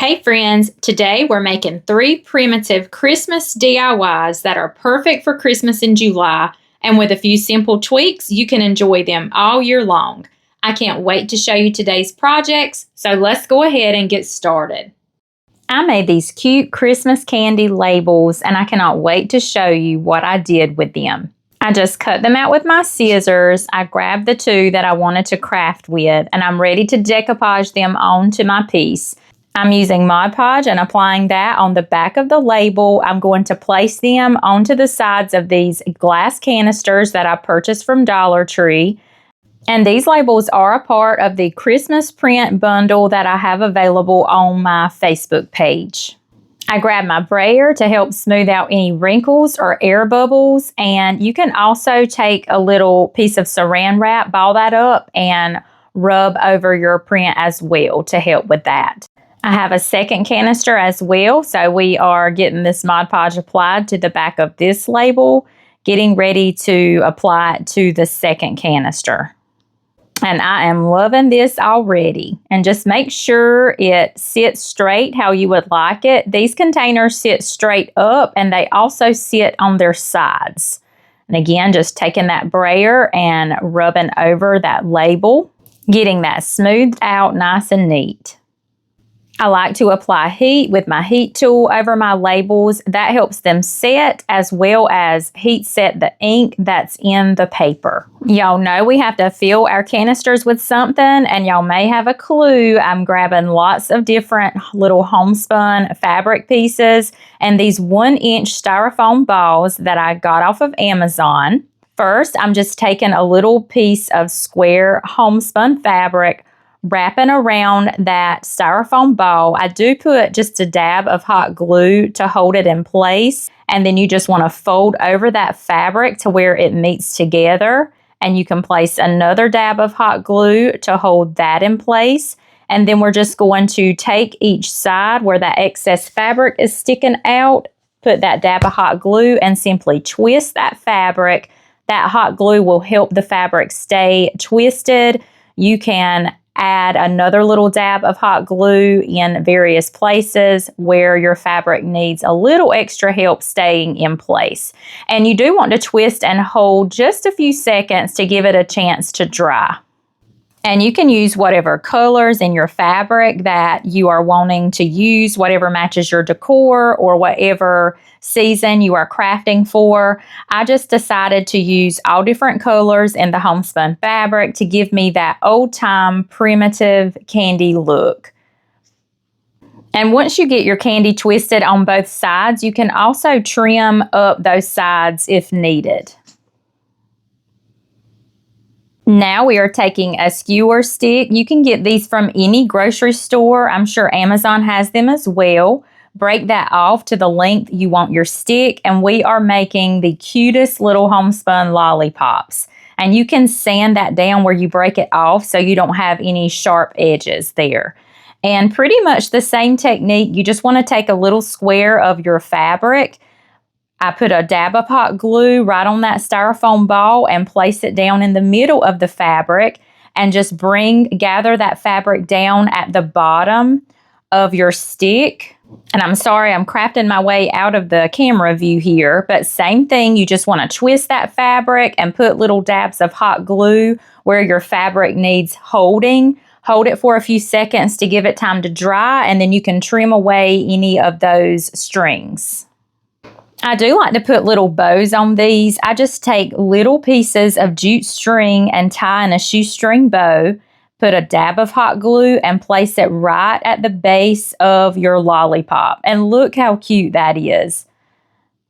Hey friends, today we're making 3 primitive Christmas DIYs that are perfect for Christmas in July, and with a few simple tweaks, you can enjoy them all year long. I can't wait to show you today's projects, so let's go ahead and get started. I made these cute Christmas candy labels, and I cannot wait to show you what I did with them. I just cut them out with my scissors. I grabbed the 2 that I wanted to craft with, and I'm ready to decoupage them onto my piece. I'm using Mod Podge and applying that on the back of the label. I'm going to place them onto the sides of these glass canisters that I purchased from Dollar Tree. And these labels are a part of the Christmas print bundle that I have available on my Facebook page. I grabbed my brayer to help smooth out any wrinkles or air bubbles. And you can also take a little piece of saran wrap, ball that up, and rub over your print as well to help with that. I have a second canister as well, so we are getting this Mod Podge applied to the back of this label, getting ready to apply it to the second canister. And I am loving this already. And just make sure it sits straight how you would like it. These containers sit straight up and they also sit on their sides. And again, just taking that brayer and rubbing over that label, getting that smoothed out nice and neat. I like to apply heat with my heat tool over my labels. That helps them set as well as heat set the ink that's in the paper. Y'all know we have to fill our canisters with something, and y'all may have a clue. I'm grabbing lots of different little homespun fabric pieces and these 1-inch styrofoam balls that I got off of Amazon. First, I'm just taking a little piece of square homespun fabric, wrapping around that styrofoam ball. I do put just a dab of hot glue to hold it in place, and then you just want to fold over that fabric to where it meets together, and you can place another dab of hot glue to hold that in place. And then we're just going to take each side where that excess fabric is sticking out, put that dab of hot glue, and simply twist that fabric. That hot glue will help the fabric stay twisted. You can add another little dab of hot glue in various places where your fabric needs a little extra help staying in place. And you do want to twist and hold just a few seconds to give it a chance to dry. And you can use whatever colors in your fabric that you are wanting to use, whatever matches your decor or whatever season you are crafting for. I just decided to use all different colors in the homespun fabric to give me that old-time primitive candy look. And once you get your candy twisted on both sides, you can also trim up those sides if needed. Now we are taking a skewer stick. You can get these from any grocery store. I'm sure Amazon has them as well. Break that off to the length you want your stick, and we are making the cutest little homespun lollipops. And you can sand that down where you break it off so you don't have any sharp edges there. And pretty much the same technique. You just want to take a little square of your fabric. I put a dab of hot glue right on that styrofoam ball and place it down in the middle of the fabric, and just gather that fabric down at the bottom of your stick. And I'm sorry, I'm crafting my way out of the camera view here, but same thing, you just want to twist that fabric and put little dabs of hot glue where your fabric needs holding. Hold it for a few seconds to give it time to dry, and then you can trim away any of those strings. I do like to put little bows on these. I just take little pieces of jute string and tie in a shoestring bow, put a dab of hot glue, and place it right at the base of your lollipop. And look how cute that is.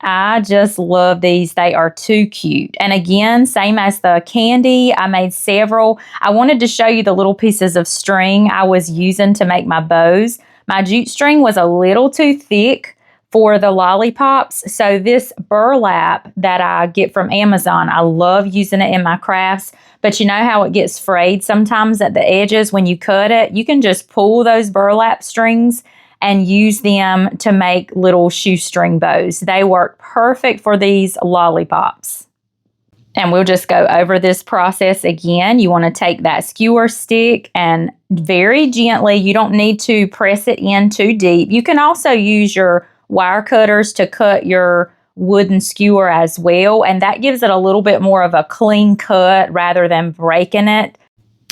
I just love these. They are too cute. And again, same as the candy, I made several. I wanted to show you the little pieces of string I was using to make my bows. My jute string was a little too thick for the lollipops. So this burlap that I get from Amazon, I love using it in my crafts, but you know how it gets frayed sometimes at the edges when you cut it? You can just pull those burlap strings and use them to make little shoestring bows. They work perfect for these lollipops. And we'll just go over this process again. You want to take that skewer stick and very gently, you don't need to press it in too deep. You can also use your wire cutters to cut your wooden skewer as well, and that gives it a little bit more of a clean cut rather than breaking it.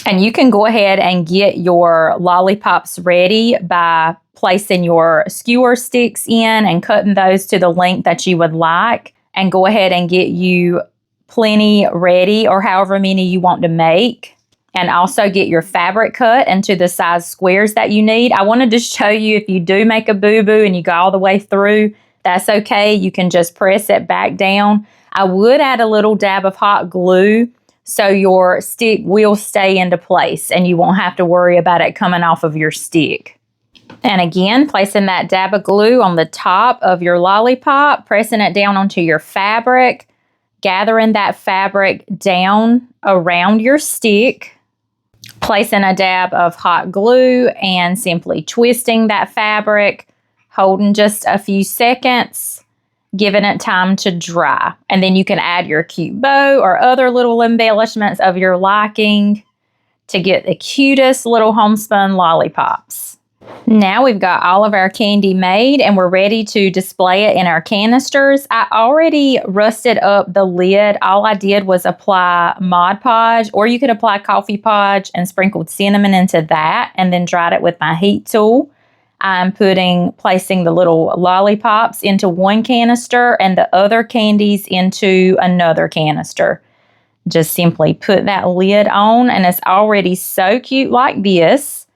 And you can go ahead and get your lollipops ready by placing your skewer sticks in and cutting those to the length that you would like, and go ahead and get you plenty ready, or however many you want to make. And also get your fabric cut into the size squares that you need. I wanted to show you, if you do make a boo-boo and you go all the way through, that's okay. You can just press it back down. I would add a little dab of hot glue so your stick will stay into place and you won't have to worry about it coming off of your stick. And again, placing that dab of glue on the top of your lollipop, pressing it down onto your fabric, gathering that fabric down around your stick, placing a dab of hot glue and simply twisting that fabric, holding just a few seconds, giving it time to dry. And then you can add your cute bow or other little embellishments of your liking to get the cutest little homespun lollipops. Now we've got all of our candy made and we're ready to display it in our canisters. I already rusted up the lid. All I did was apply Mod Podge, or you could apply Coffee Podge and sprinkled cinnamon into that and then dried it with my heat tool. I'm placing the little lollipops into one canister and the other candies into another canister. Just simply put that lid on and it's already so cute like this.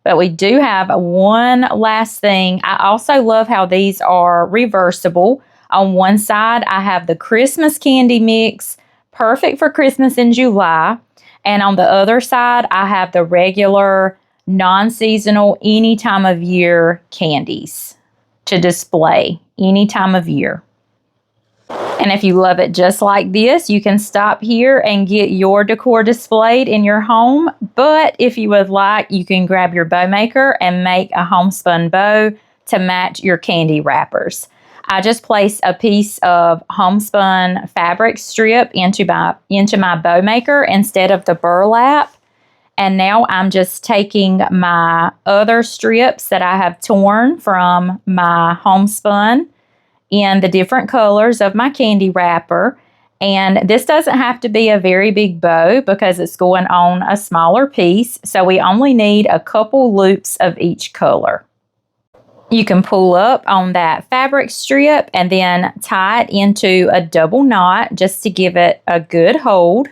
But we do have one last thing. I also love how these are reversible. On one side, I have the Christmas candy mix, perfect for Christmas in July. And on the other side, I have the regular, non-seasonal, any time of year candies to display any time of year. And if you love it just like this, you can stop here and get your decor displayed in your home. But if you would like, you can grab your bow maker and make a homespun bow to match your candy wrappers. I just placed a piece of homespun fabric strip into my bow maker instead of the burlap. And now I'm just taking my other strips that I have torn from my homespun in the different colors of my candy wrapper. And this doesn't have to be a very big bow because it's going on a smaller piece. So we only need a couple loops of each color. You can pull up on that fabric strip and then tie it into a double knot just to give it a good hold.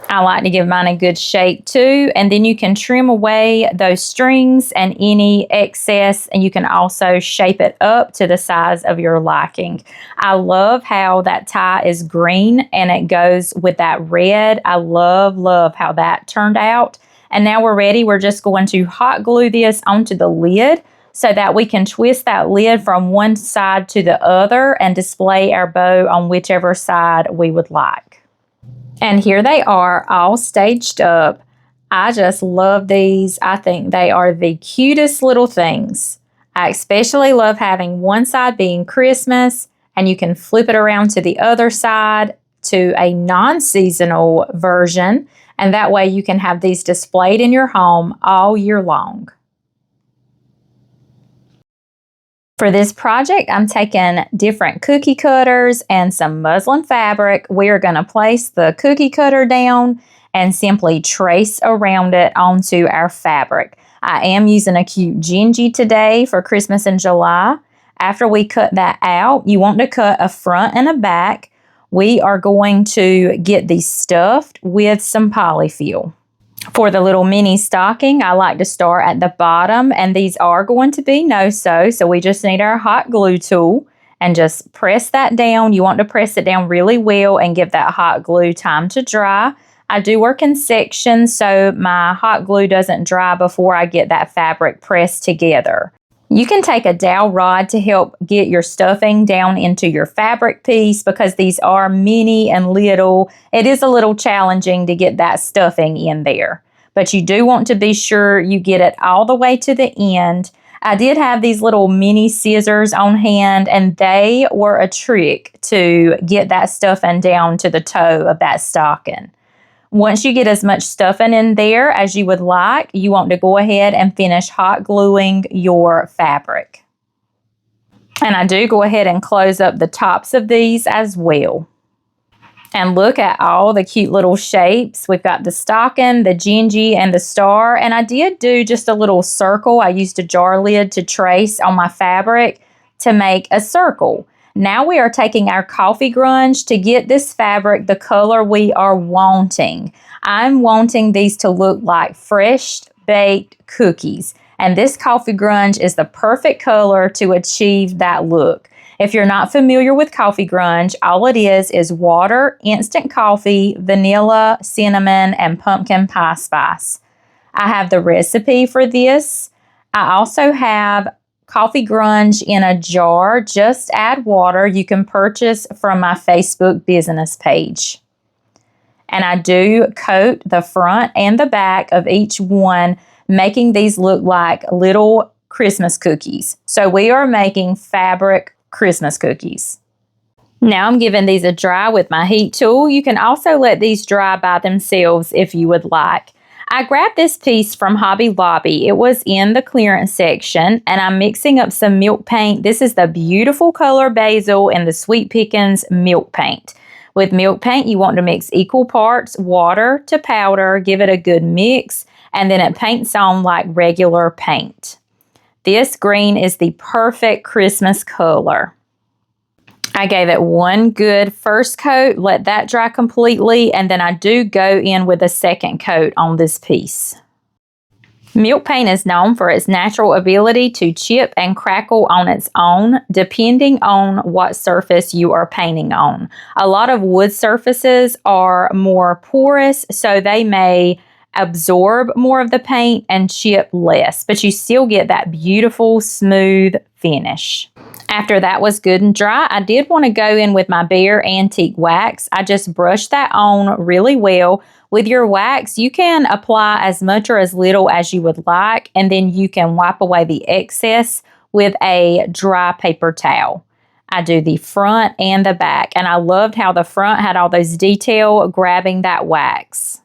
I like to give mine a good shape too, and then you can trim away those strings and any excess, and you can also shape it up to the size of your liking. I love how that tie is green and it goes with that red. I love how that turned out. And now we're ready. We're just going to hot glue this onto the lid so that we can twist that lid from one side to the other and display our bow on whichever side we would like. And here they are, all staged up. I just love these. I think they are the cutest little things. I especially love having one side being Christmas, and you can flip it around to the other side to a non-seasonal version, and that way you can have these displayed in your home all year long. For this project, I'm taking different cookie cutters and some muslin fabric. We are going to place the cookie cutter down and simply trace around it onto our fabric. I am using a cute gingy today for Christmas in July. After we cut that out, you want to cut a front and a back. We are going to get these stuffed with some polyfill. For the little mini stocking, I like to start at the bottom, and these are going to be no-sew, so we just need our hot glue tool and just press that down. You want to press it down really well and give that hot glue time to dry. I do work in sections, so my hot glue doesn't dry before I get that fabric pressed together. You can take a dowel rod to help get your stuffing down into your fabric piece because these are mini and little. It is a little challenging to get that stuffing in there, but you do want to be sure you get it all the way to the end. I did have these little mini scissors on hand, and they were a trick to get that stuffing down to the toe of that stocking. Once you get as much stuffing in there as you would like, you want to go ahead and finish hot gluing your fabric. And I do go ahead and close up the tops of these as well. And look at all the cute little shapes. We've got the stocking, the gingy, and the star. And I did do just a little circle. I used a jar lid to trace on my fabric to make a circle. Now we are taking our coffee grunge to get this fabric the color we are wanting. I'm wanting these to look like fresh baked cookies. And this coffee grunge is the perfect color to achieve that look. If you're not familiar with coffee grunge, all it is water, instant coffee, vanilla, cinnamon, and pumpkin pie spice. I have the recipe for this. I also have coffee grunge in a jar. Just add water. You can purchase from my Facebook business page. And I do coat the front and the back of each one, making these look like little Christmas cookies. So we are making fabric Christmas cookies. Now I'm giving these a dry with my heat tool. You can also let these dry by themselves if you would like. I grabbed this piece from Hobby Lobby. It was in the clearance section, and I'm mixing up some milk paint. This is the beautiful color basil and the Sweet Pickins milk paint. With milk paint, you want to mix equal parts water to powder, give it a good mix, and then it paints on like regular paint. This green is the perfect Christmas color. I gave it one good first coat, let that dry completely, and then I do go in with a second coat on this piece. Milk paint is known for its natural ability to chip and crackle on its own, depending on what surface you are painting on. A lot of wood surfaces are more porous, so they may absorb more of the paint and chip less, but you still get that beautiful, smooth finish. After that was good and dry, I did want to go in with my Bare Antique wax. I just brushed that on really well. With your wax, you can apply as much or as little as you would like, and then you can wipe away the excess with a dry paper towel. I do the front and the back, and I loved how the front had all those detail grabbing that wax.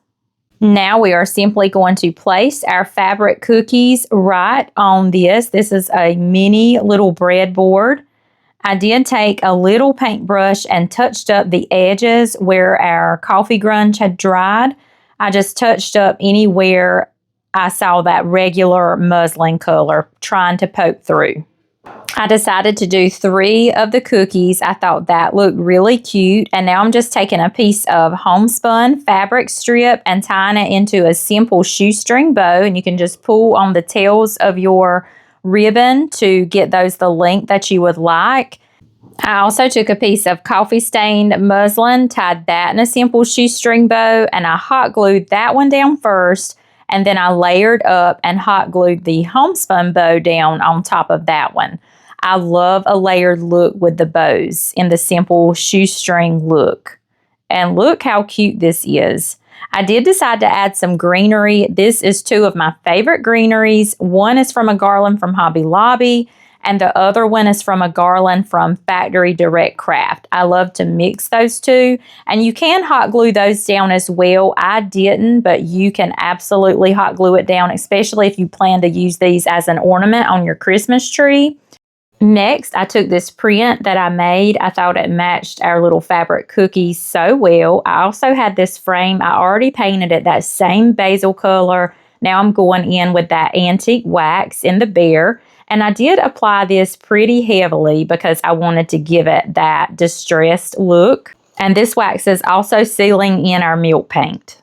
Now we are simply going to place our fabric cookies right on this. This is a mini little breadboard. I did take a little paintbrush and touched up the edges where our coffee grunge had dried. I just touched up anywhere I saw that regular muslin color trying to poke through. I decided to do 3 of the cookies. I thought that looked really cute. And now I'm just taking a piece of homespun fabric strip and tying it into a simple shoestring bow. And you can just pull on the tails of your ribbon to get those the length that you would like. I also took a piece of coffee stained muslin, tied that in a simple shoestring bow, and I hot glued that one down first. And then I layered up and hot glued the homespun bow down on top of that one. I love a layered look with the bows in the simple shoestring look. And look how cute this is. I did decide to add some greenery. This is 2 of my favorite greeneries. One is from a garland from Hobby Lobby, and the other one is from a garland from Factory Direct Craft. I love to mix those 2, and you can hot glue those down as well. I didn't, but you can absolutely hot glue it down, especially if you plan to use these as an ornament on your Christmas tree. Next, I took this print that I made. I thought it matched our little fabric cookies so well. I also had this frame. I already painted it that same basil color. Now I'm going in with that antique wax in the Bare. And I did apply this pretty heavily because I wanted to give it that distressed look. And this wax is also sealing in our milk paint.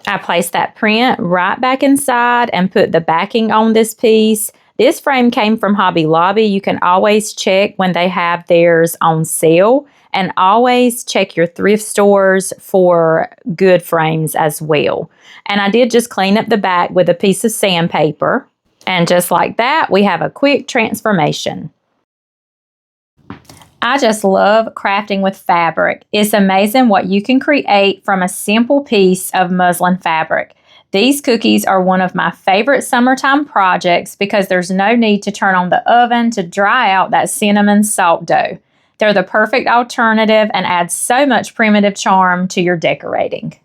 I placed that print right back inside and put the backing on this piece. This frame came from Hobby Lobby. You can always check when they have theirs on sale, and always check your thrift stores for good frames as well. And I did just clean up the back with a piece of sandpaper. And just like that, we have a quick transformation. I just love crafting with fabric. It's amazing what you can create from a simple piece of muslin fabric. These cookies are one of my favorite summertime projects because there's no need to turn on the oven to dry out that cinnamon salt dough. They're the perfect alternative and add so much primitive charm to your decorating.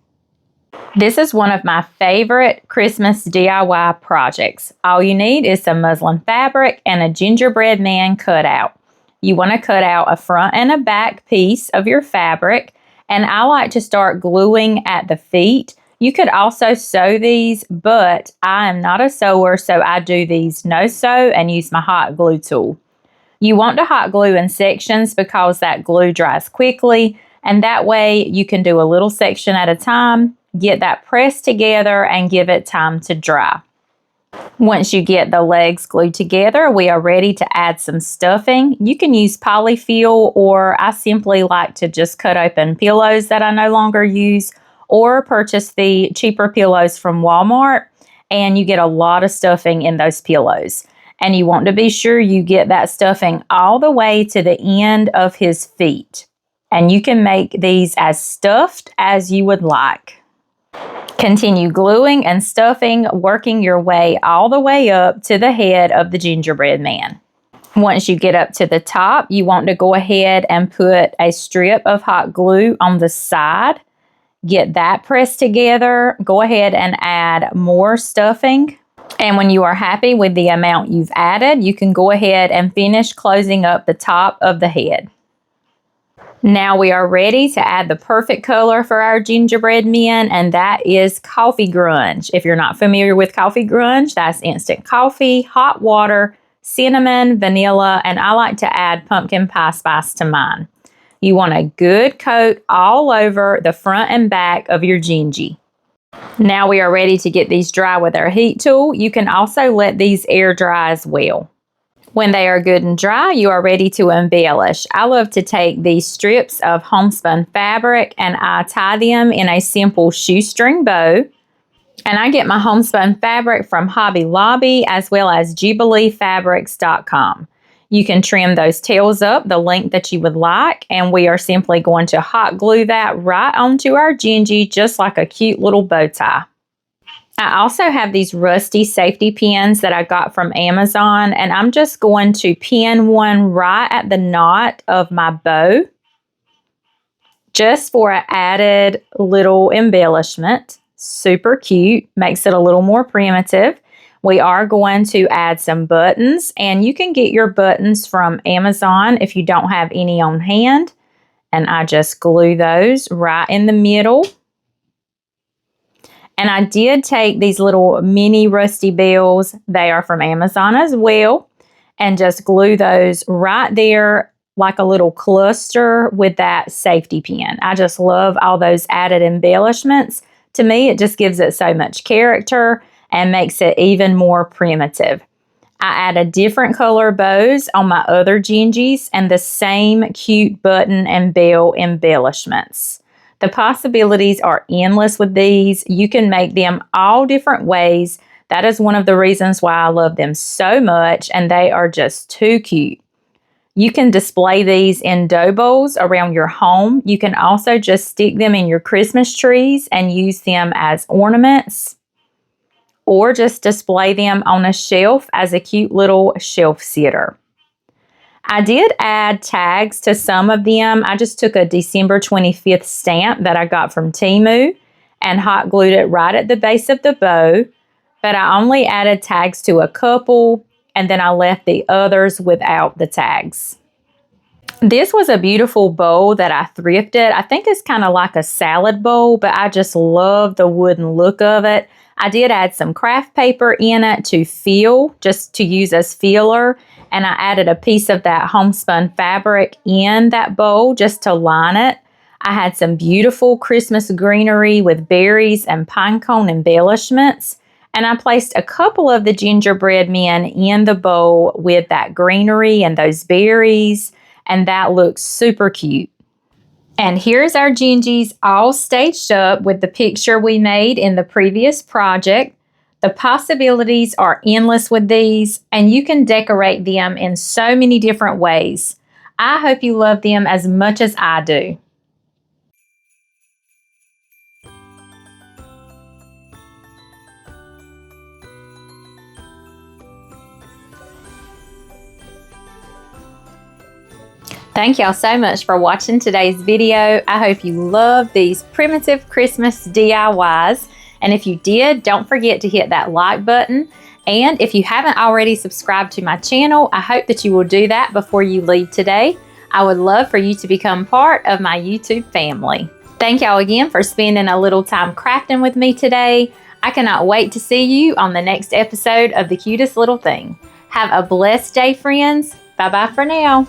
This is one of my favorite Christmas DIY projects. All you need is some muslin fabric and a gingerbread man cutout. You want to cut out a front and a back piece of your fabric, and I like to start gluing at the feet. You could also sew these, but I am not a sewer, so I do these no sew and use my hot glue tool. You want to hot glue in sections because that glue dries quickly, and that way you can do a little section at a time, get that pressed together, and give it time to dry. Once you get the legs glued together, we are ready to add some stuffing. You can use polyfill, or I simply like to just cut open pillows that I no longer use, or purchase the cheaper pillows from Walmart, and you get a lot of stuffing in those pillows. And you want to be sure you get that stuffing all the way to the end of his feet. And you can make these as stuffed as you would like. Continue gluing and stuffing, working your way all the way up to the head of the gingerbread man. Once you get up to the top, you want to go ahead and put a strip of hot glue on the side. Get that pressed together. Go ahead and add more stuffing. And when you are happy with the amount you've added, you can go ahead and finish closing up the top of the head. Now we are ready to add the perfect color for our gingerbread men, and that is coffee grunge. If you're not familiar with coffee grunge, that's instant coffee, hot water, cinnamon, vanilla, and I like to add pumpkin pie spice to mine. You want a good coat all over the front and back of your gingy. Now we are ready to get these dry with our heat tool. You can also let these air dry as well. When they are good and dry, you are ready to embellish. I love to take these strips of homespun fabric and I tie them in a simple shoestring bow. And I get my homespun fabric from Hobby Lobby as well as JubileeFabrics.com. You can trim those tails up the length that you would like, and we are simply going to hot glue that right onto our gingy just like a cute little bow tie. I also have these rusty safety pins that I got from Amazon, and I'm just going to pin one right at the knot of my bow just for an added little embellishment. Super cute, makes it a little more primitive. We are going to add some buttons, and you can get your buttons from Amazon if you don't have any on hand. And I just glue those right in the middle. And I did take these little mini rusty bells, they are from Amazon as well, and just glue those right there like a little cluster with that safety pin. I just love all those added embellishments. To me, it just gives it so much character and makes it even more primitive. I added different color bows on my other gingies and the same cute button and bell embellishments. The possibilities are endless with these. You can make them all different ways. That is one of the reasons why I love them so much, and they are just too cute. You can display these in dough bowls around your home. You can also just stick them in your Christmas trees and use them as ornaments, or just display them on a shelf as a cute little shelf sitter. I did add tags to some of them. I just took a December 25th stamp that I got from Temu and hot glued it right at the base of the bow, but I only added tags to a couple, and then I left the others without the tags. This was a beautiful bowl that I thrifted. I think it's kind of like a salad bowl, but I just love the wooden look of it. I did add some craft paper in it to fill, just to use as filler, and I added a piece of that homespun fabric in that bowl just to line it. I had some beautiful Christmas greenery with berries and pine cone embellishments, and I placed a couple of the gingerbread men in the bowl with that greenery and those berries, and that looks super cute. And here's our gingies all staged up with the picture we made in the previous project. The possibilities are endless with these, and you can decorate them in so many different ways. I hope you love them as much as I do. Thank y'all so much for watching today's video. I hope you love these primitive Christmas DIYs. And if you did, don't forget to hit that like button. And if you haven't already subscribed to my channel, I hope that you will do that before you leave today. I would love for you to become part of my YouTube family. Thank y'all again for spending a little time crafting with me today. I cannot wait to see you on the next episode of The Cutest Little Thing. Have a blessed day, friends. Bye-bye for now.